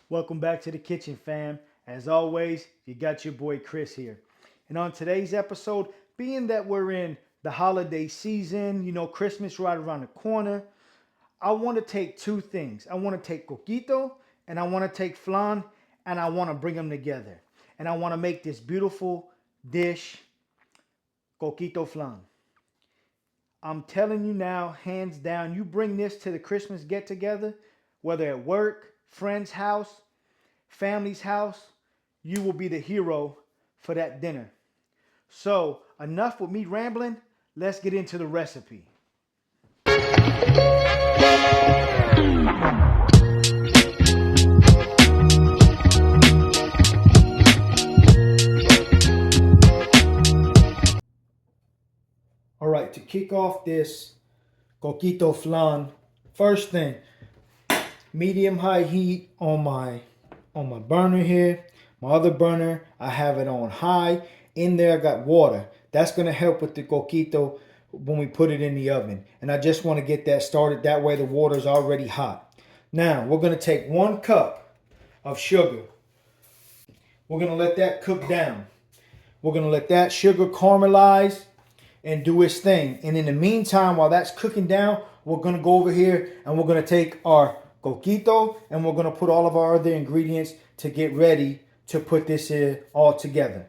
Welcome back to the kitchen, fam. As always, you got your boy Chris here. And on today's episode, being that we're in the holiday season, Christmas right around the corner, I want to take two things. I want to take coquito and I want to take flan and I want to bring them together. And I want to make this beautiful dish, coquito flan. I'm telling you now, hands down, you bring this to the Christmas get together, whether at work, friend's house, family's house, you will be the hero for that dinner. So, enough with me rambling. Let's get into the recipe. All right, to kick off this coquito flan, first thing, medium high heat on my burner here. My other burner, I have it on high. In there, I got water. That's going to help with the coquito when we put it in the oven. And I just want to get that started. That way the water is already hot. Now, we're going to take 1 cup of sugar. We're going to let that cook down. We're going to let that sugar caramelize and do its thing. And in the meantime, while that's cooking down, we're going to go over here and we're going to take our coquito and we're going to put all of our other ingredients to get ready to put this all together.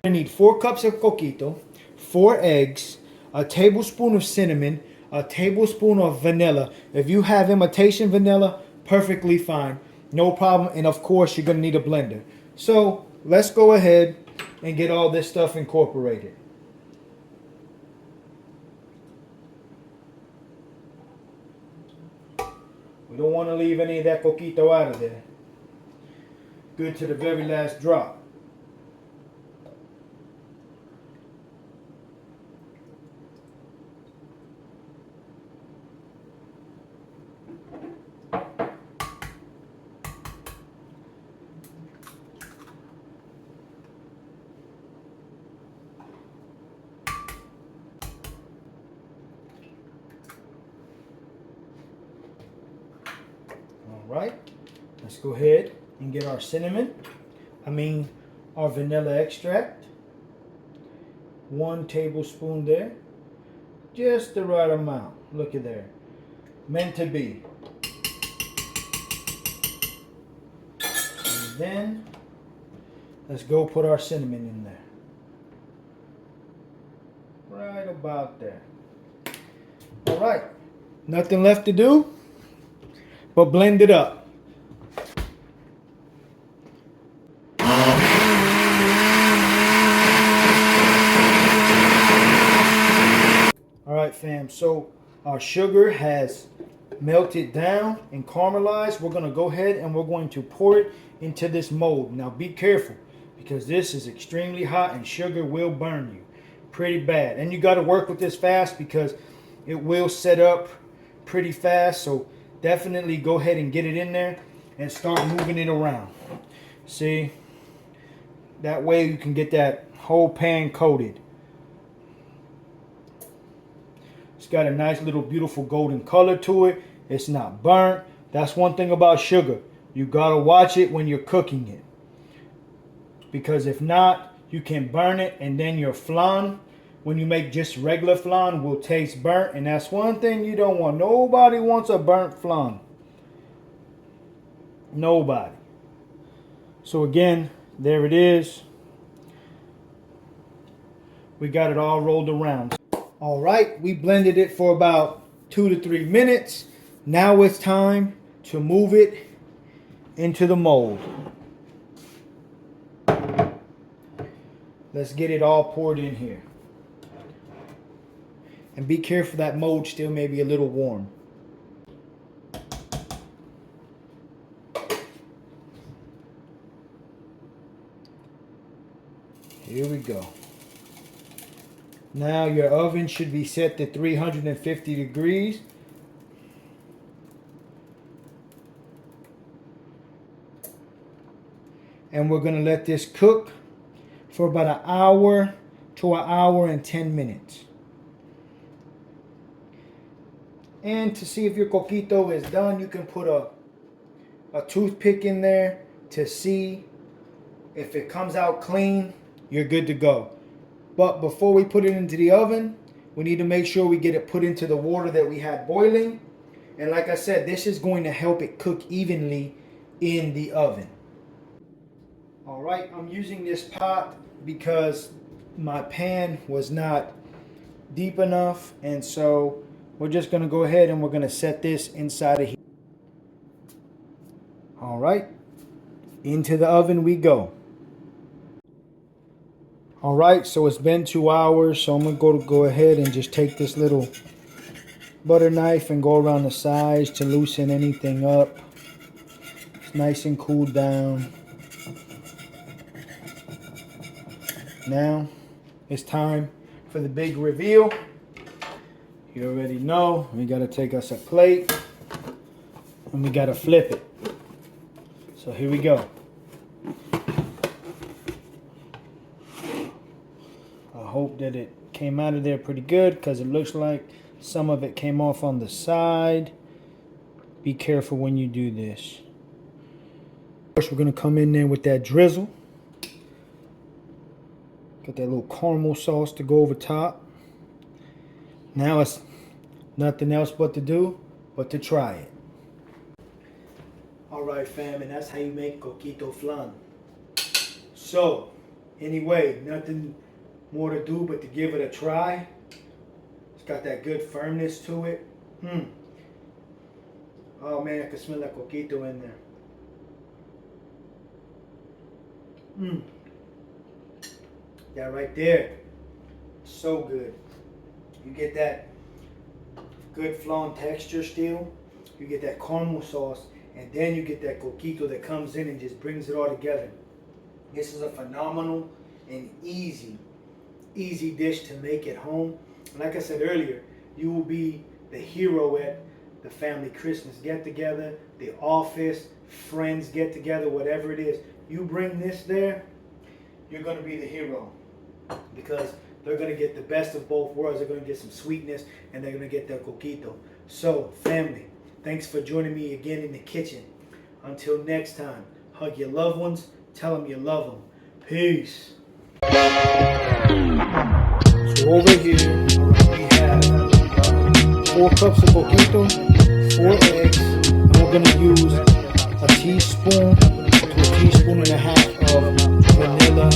I need 4 cups of coquito, 4 eggs, a tablespoon of cinnamon, a tablespoon of vanilla. If you have imitation vanilla, perfectly fine. No problem. And of course, you're going to need a blender. So let's go ahead and get all this stuff incorporated. We don't want to leave any of that coquito out of there. Good to the very last drop. All right, let's go ahead and get our our vanilla extract. 1 tablespoon there. Just the right amount. Look at there. Meant to be. And then, let's go put our cinnamon in there. Right about there. All right, nothing left to do but blend it up. All right, fam, so our sugar has melted down and caramelized. We're going to go ahead and we're going to pour it into this mold. Now be careful because this is extremely hot and sugar will burn you pretty bad. And you got to work with this fast because it will set up pretty fast. So definitely go ahead and get it in there and start moving it around. See, that way you can get that whole pan coated. It's got a nice little beautiful golden color to it. It's not burnt. That's one thing about sugar. You gotta watch it when you're cooking it. Because if not, you can burn it and then your flan, when you make just regular flan, will taste burnt. And that's one thing you don't want. Nobody wants a burnt flan. Nobody. So again, there it is. We got it all rolled around. All right, we blended it for about 2 to 3 minutes. Now it's time to move it into the mold. Let's get it all poured in here. And be careful, that mold still may be a little warm. Here we go. Now your oven should be set to 350 degrees. And we're going to let this cook for about an hour to an hour and 10 minutes. And to see if your coquito is done, you can put a a toothpick in there to see if it comes out clean, you're good to go. But before we put it into the oven, we need to make sure we get it put into the water that we had boiling. And like I said, this is going to help it cook evenly in the oven. All right, I'm using this pot because my pan was not deep enough. And so we're just gonna go ahead and we're gonna set this inside of here. All right, into the oven we go. All right, so it's been 2 hours, so I'm gonna go ahead and just take this little butter knife and go around the sides to loosen anything up. It's nice and cooled down. Now it's time for the big reveal. You already know we gotta take us a plate and we gotta flip it. So here we go. I hope that it came out of there pretty good because it looks like some of it came off on the side. Be careful when you do this. First, we're gonna come in there with that drizzle. Got that little caramel sauce to go over top. Now it's nothing else but to try it. All right, fam, and that's how you make coquito flan. So, anyway, nothing more to do but to give it a try. It's got that good firmness to it. Oh man, I can smell that coquito in there. That right there, so good. You get that good flan texture still. You get that caramel sauce, and then you get that coquito that comes in and just brings it all together. This is a phenomenal and easy dish to make at home. And like I said earlier, you will be the hero at the family Christmas get-together, the office, friends get-together, whatever it is. You bring this there, you're going to be the hero because they're going to get the best of both worlds. They're going to get some sweetness and they're going to get their coquito. So, family, thanks for joining me again in the kitchen. Until next time, hug your loved ones, tell them you love them. Peace. So over here, we have 4 cups of coquito, 4 eggs, and we're going to use a teaspoon to a teaspoon and a half of vanilla